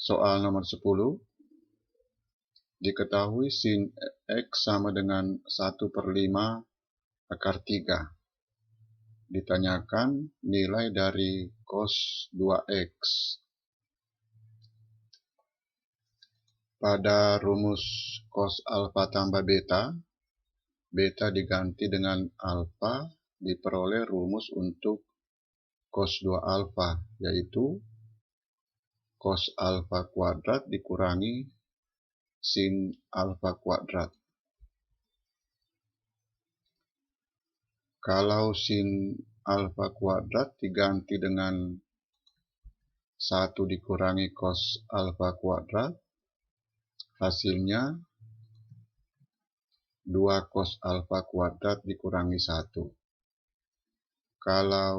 Soal nomor 10. Diketahui sin X sama dengan 1/5 akar 3. Ditanyakan nilai dari cos 2X. Pada rumus cos alfa tambah beta, beta diganti dengan alfa, diperoleh rumus untuk cos 2 alfa, yaitu cos alfa kuadrat dikurangi sin alfa kuadrat. Kalau sin alfa kuadrat diganti dengan 1 dikurangi cos alfa kuadrat, hasilnya 2 cos alfa kuadrat dikurangi 1. Kalau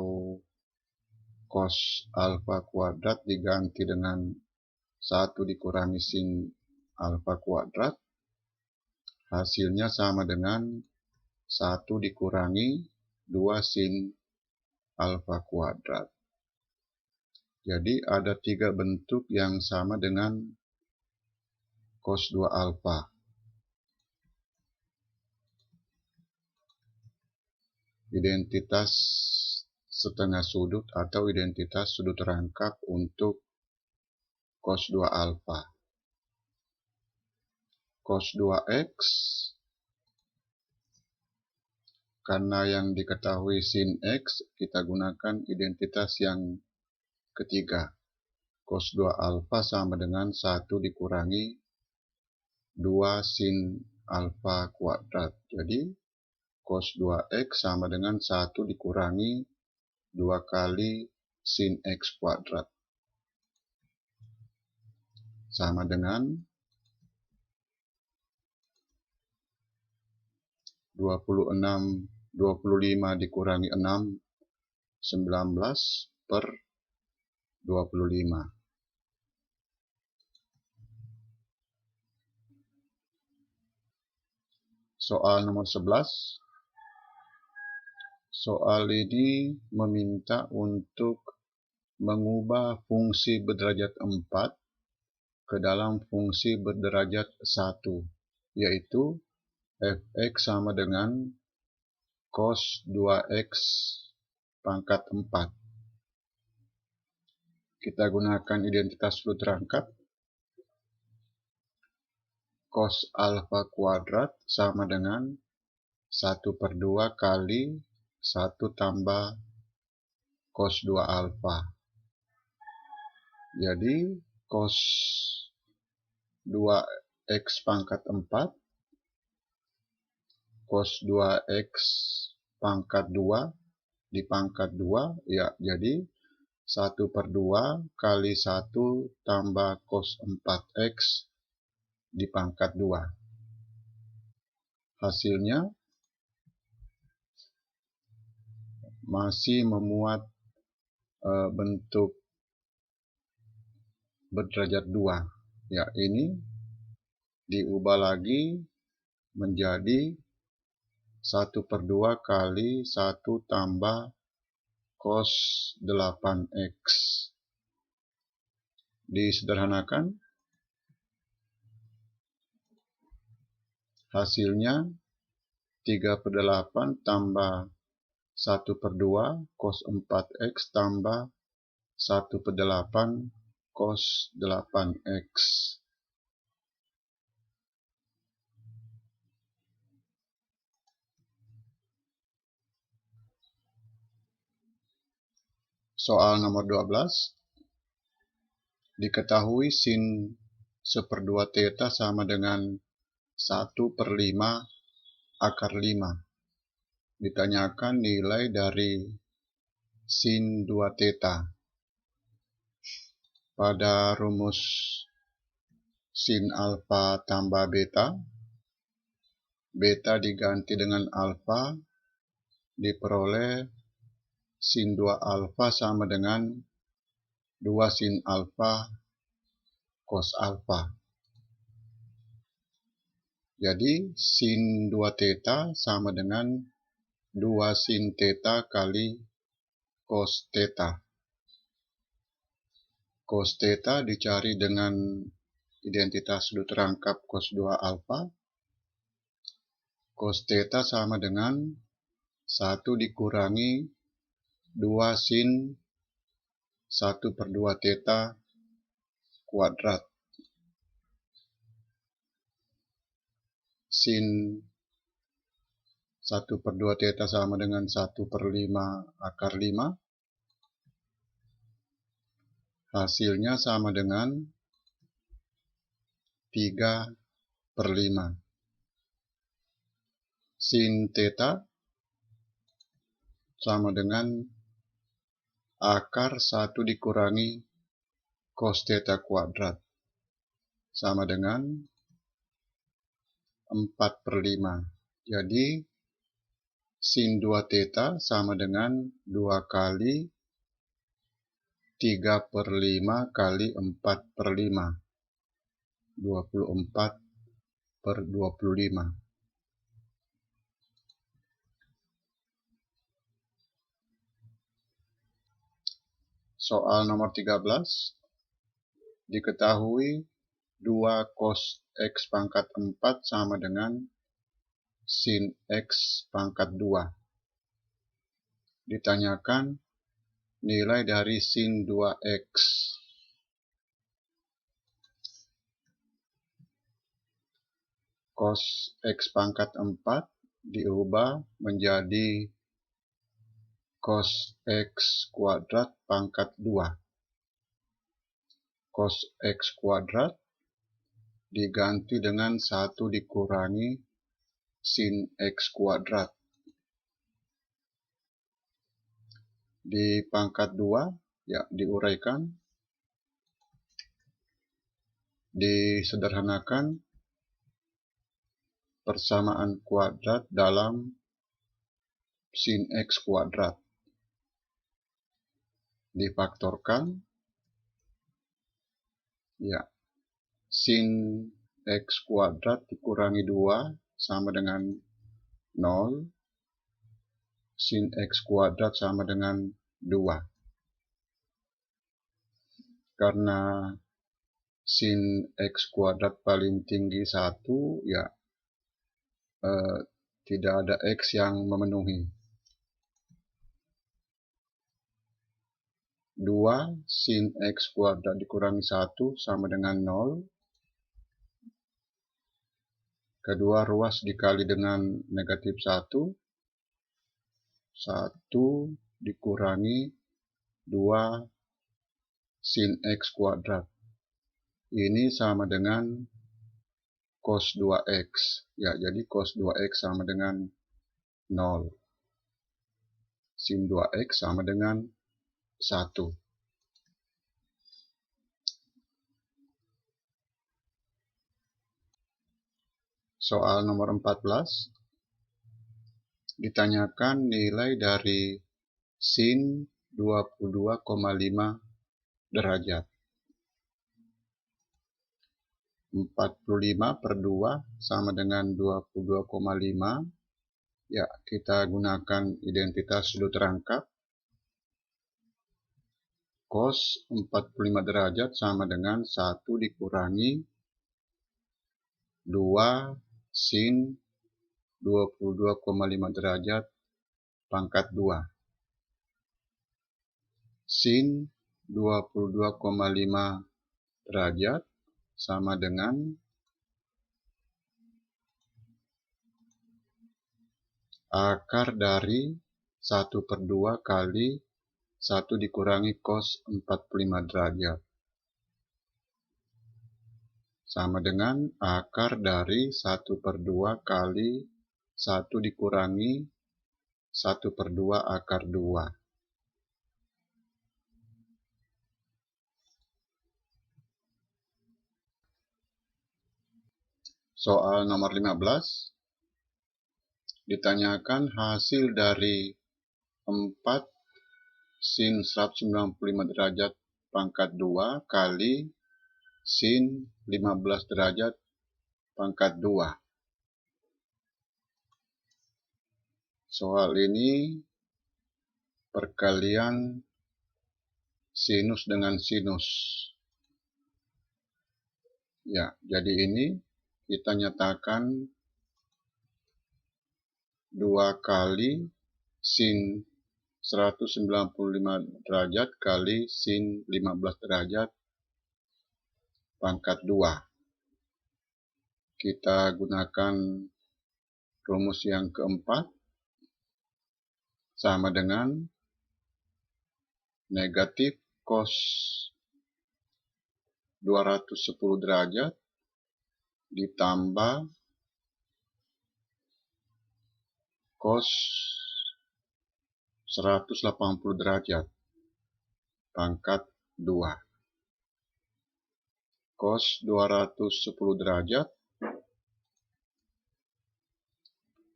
cos alfa kuadrat diganti dengan 1 dikurangi sin alfa kuadrat, hasilnya sama dengan 1 dikurangi 2 sin alfa kuadrat. Jadi ada 3 bentuk yang sama dengan cos 2 alfa. Identitas setengah sudut atau identitas sudut rangkap untuk cos 2 alfa. Cos 2X, karena yang diketahui sin X, kita gunakan identitas yang ketiga. Cos 2 alfa sama dengan 1 dikurangi 2 sin alfa kuadrat. Jadi cos 2X sama dengan 1 dikurangi 2 kali sin X kuadrat. Sama dengan 25 dikurangi 6, 19/25. Soal nomor 11. Soal ini meminta untuk mengubah fungsi berderajat 4 ke dalam fungsi berderajat 1, yaitu fx sama dengan cos 2x pangkat 4. Kita gunakan identitas sudut rangkap. Cos alfa kuadrat sama dengan 1/2 kali 1 tambah cos 2 alfa. Jadi cos 2x pangkat 4, cos 2x pangkat 2 dipangkat 2, ya, jadi 1/2 kali 1 tambah cos 4x dipangkat 2. Hasilnya masih memuat bentuk berderajat 2. Ya, ini diubah lagi menjadi 1/2 kali 1 tambah cos 8x. Disederhanakan, hasilnya 3/8 tambah 1/2 cos 4x tambah 1/8 cos 8x. Soal nomor 12. Diketahui sin 1/2 theta sama dengan 1/5 akar 5. Ditanyakan nilai dari sin 2 theta. Pada rumus sin alfa tambah beta, beta diganti dengan alfa, diperoleh sin 2 alfa sama dengan 2 sin alfa cos alfa. Jadi sin 2 theta sama dengan 2 sin theta kali cos theta. Cos theta dicari dengan identitas sudut rangkap cos 2 alfa. Cos theta sama dengan 1 dikurangi 2 sin 1/2 theta kuadrat. Sin 1/2 theta sama dengan 1/5 akar 5. Hasilnya sama dengan 3/5. Sin theta sama dengan akar 1 dikurangi cos theta kuadrat. Sama dengan 4/5. Jadi sin 2 theta sama dengan 2 kali 3/5 kali 4/5. 24/25. Soal nomor 13. Diketahui 2 cos X pangkat 4 sama dengan sin X pangkat 2. Ditanyakan nilai dari sin 2X. Cos X pangkat 4 diubah menjadi cos X kuadrat pangkat 2. Cos X kuadrat diganti dengan 1 dikurangi sin X kuadrat. Di pangkat 2, ya diuraikan. Disederhanakan persamaan kuadrat dalam sin X kuadrat. Difaktorkan, ya, sin X kuadrat dikurangi 2 sama dengan 0. Sin X kuadrat sama dengan 2. Karena sin X kuadrat paling tinggi 1, ya tidak ada X yang memenuhi. 2 sin X kuadrat dikurangi 1 sama dengan 0. Kedua ruas dikali dengan negatif 1. 1 dikurangi 2 sin X kuadrat. Ini sama dengan cos 2X. Ya, jadi cos 2X sama dengan 0. Sin 2X sama dengan 1. Soal nomor 14. Ditanyakan nilai dari sin 22,5 derajat. 45/2 sama dengan 22,5. Ya, kita gunakan identitas sudut rangkap. Cos 45 derajat sama dengan 1 dikurangi 2 sin 22,5 derajat pangkat 2. Sin 22,5 derajat sama dengan akar dari 1/2 kali 1 dikurangi cos 45 derajat. Sama dengan akar dari 1/2 kali 1 dikurangi 1/2 akar 2. Soal nomor 15. Ditanyakan hasil dari 4 sin 195 derajat pangkat 2 kali sin 15 derajat pangkat 2. Soal ini perkalian sinus dengan sinus. Ya, jadi ini kita nyatakan 2 kali sin 195 derajat kali sin 15 derajat pangkat 2. Kita gunakan rumus yang keempat, sama dengan negatif cos 210 derajat ditambah cos 180 derajat pangkat 2. Cos 210 derajat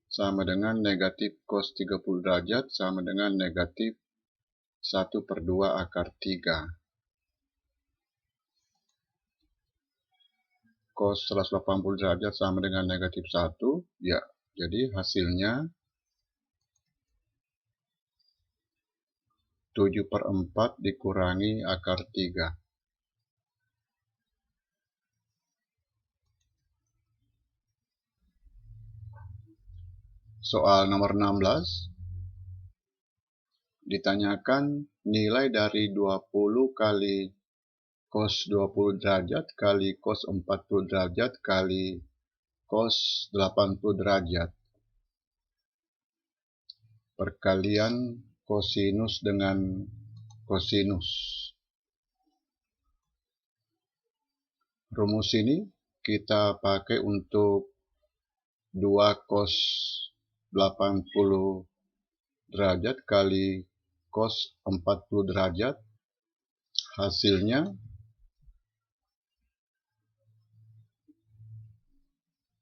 sama dengan negatif cos 30 derajat sama dengan negatif 1/2 akar 3. Cos 180 derajat sama dengan negatif 1. Ya, jadi hasilnya 7/4 dikurangi akar 3. Soal nomor 16. Ditanyakan nilai dari 20 kali cos 20 derajat kali cos 40 derajat kali cos 80 derajat. Perkalian kosinus dengan kosinus. Rumus ini kita pakai untuk 2 cos 80 derajat kali cos 40 derajat. Hasilnya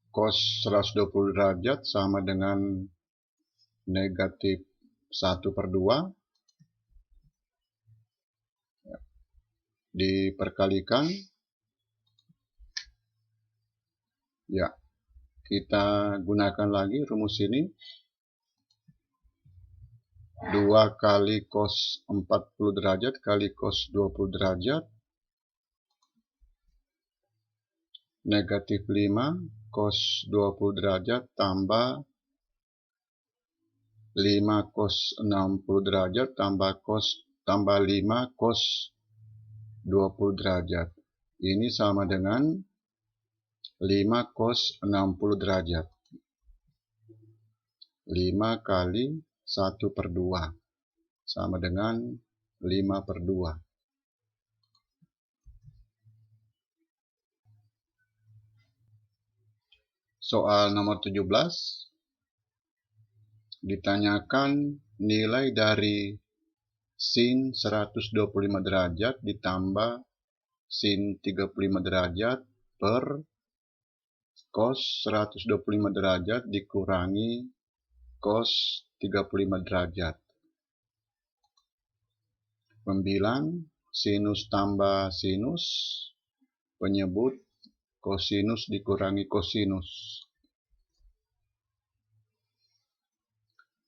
cos 120 derajat sama dengan negatif 1/2 diperkalikan. Ya, kita gunakan lagi rumus ini. 2 kali cos 40 derajat kali cos 20 derajat negatif 5 cos 20 derajat tambah 5 cos 60 derajat tambah 5 cos 20 derajat. Ini sama dengan 5 cos 60 derajat. 5 kali 1/2 sama dengan 5/2. Soal nomor 17. Ditanyakan nilai dari sin 125 derajat ditambah sin 35 derajat per cos 125 derajat dikurangi cos 35 derajat. Pembilang sinus tambah sinus, penyebut kosinus dikurangi kosinus.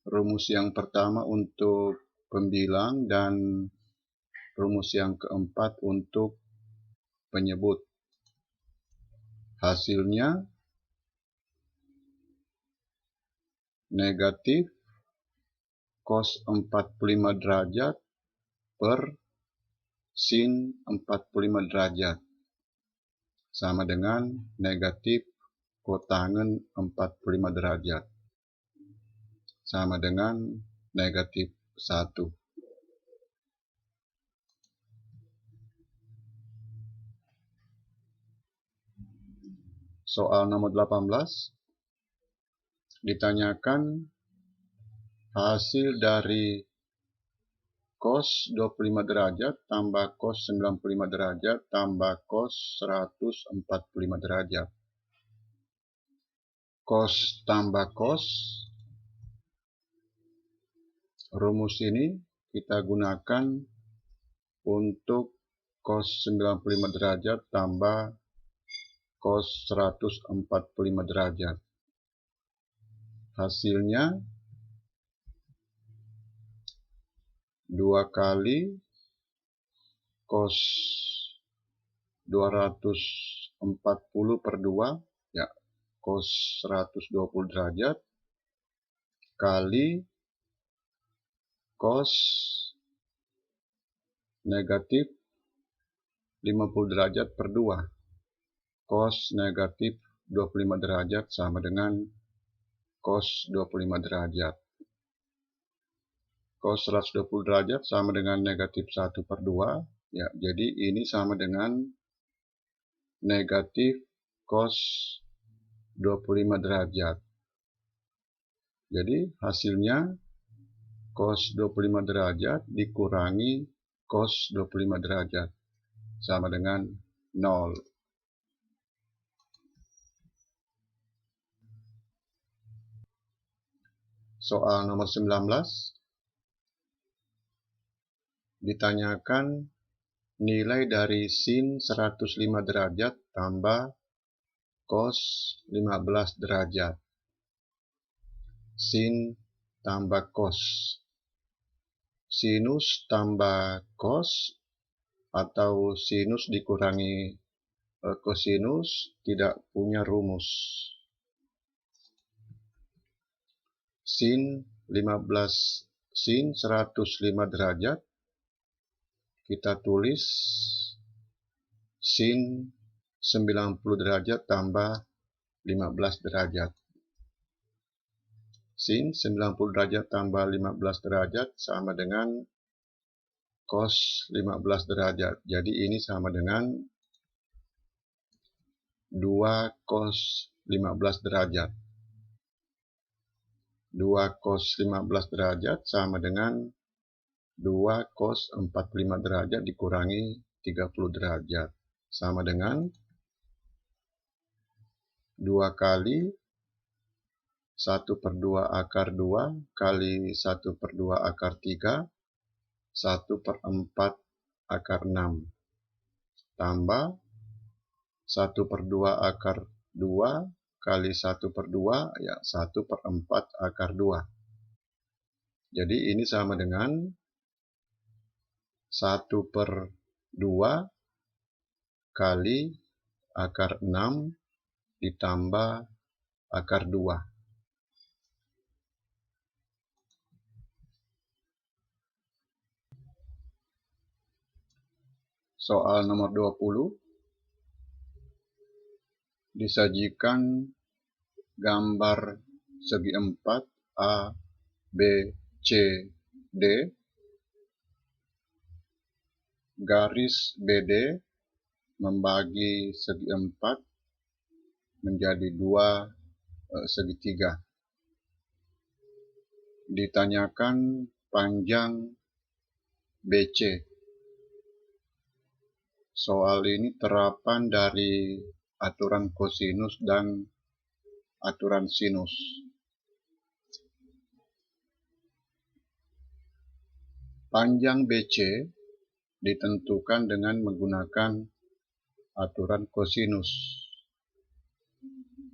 Rumus yang pertama untuk pembilang dan rumus yang keempat untuk penyebut. Hasilnya negatif cos 45 derajat per sin 45 derajat sama dengan negatif kotangen 45 derajat sama dengan negatif 1. Soal nomor 18. Ditanyakan hasil dari cos 25 derajat tambah cos 95 derajat tambah cos 145 derajat. Cos tambah cos. Rumus ini kita gunakan untuk cos 95 derajat tambah cos 145 derajat. Hasilnya 2 kali cos 240 per 2, ya, cos 120 derajat, kali cos negatif 50 derajat per 2. Cos negatif 25 derajat sama dengan cos 25 derajat. Cos 120 derajat sama dengan negatif 1 per 2. Ya, jadi ini sama dengan negatif cos 25 derajat. Jadi hasilnya cos 25 derajat dikurangi cos 25 derajat sama dengan 0. Soal nomor 19. Ditanyakan nilai dari sin 105 derajat tambah cos 15 derajat. Sin tambah cos. Sinus tambah cos atau sinus dikurangi kosinus tidak punya rumus. Sin 105 derajat kita tulis sin 90 derajat tambah 15 derajat. Sin 90 derajat tambah 15 derajat sama dengan cos 15 derajat. Jadi ini sama dengan 2 cos 15 derajat. 2 cos 15 derajat sama dengan 2 cos 45 derajat dikurangi 30 derajat. Sama dengan 2 kali 1 per 2 akar 2 kali 1 per 2 akar 3, 1 per 4 akar 6. Tambah 1 per 2 akar 2 kali 1 per 2, ya 1 per 4 akar 2. Jadi ini sama dengan 1 per 2 kali akar 6 ditambah akar 2. Soal nomor 20. Disajikan gambar segi 4 A, B, C, D. Garis BD membagi segi 4 menjadi 2 segitiga. Ditanyakan panjang BC. Soal ini terapan dari aturan kosinus dan aturan sinus. Panjang BC ditentukan dengan menggunakan aturan kosinus.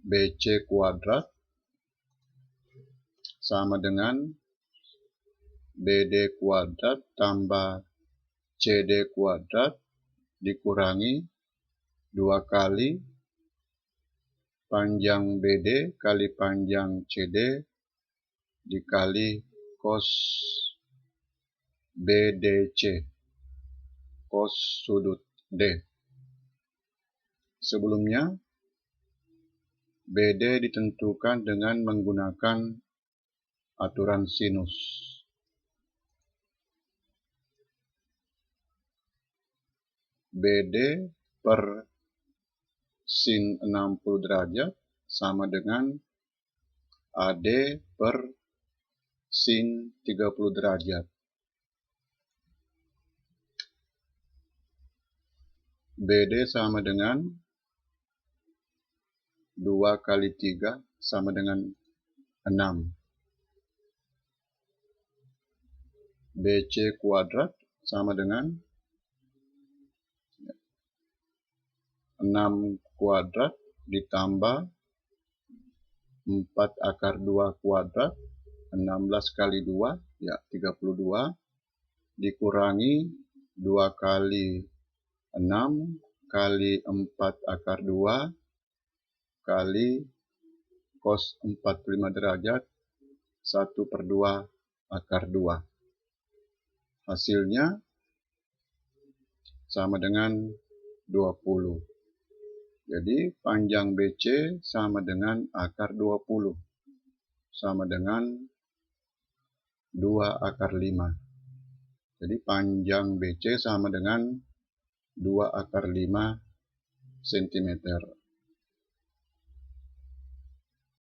BC kuadrat sama dengan BD kuadrat tambah CD kuadrat dikurangi 2 kali panjang BD kali panjang CD dikali cos BDC, cos sudut D. Sebelumnya, BD ditentukan dengan menggunakan aturan sinus. BD per sin 60 derajat sama dengan AD per sin 30 derajat. BD sama dengan 2 kali 3 sama dengan 6. BC kuadrat sama dengan 6 kuadrat ditambah 4 akar 2 kuadrat, 16 kali 2, ya 32, dikurangi 2 kali 6 kali 4 akar 2 kali cos 45 derajat 1/2 akar 2. Hasilnya sama dengan 20. Jadi panjang BC sama dengan akar 20. Sama dengan 2 akar 5. Jadi panjang BC sama dengan 2 akar 5 cm.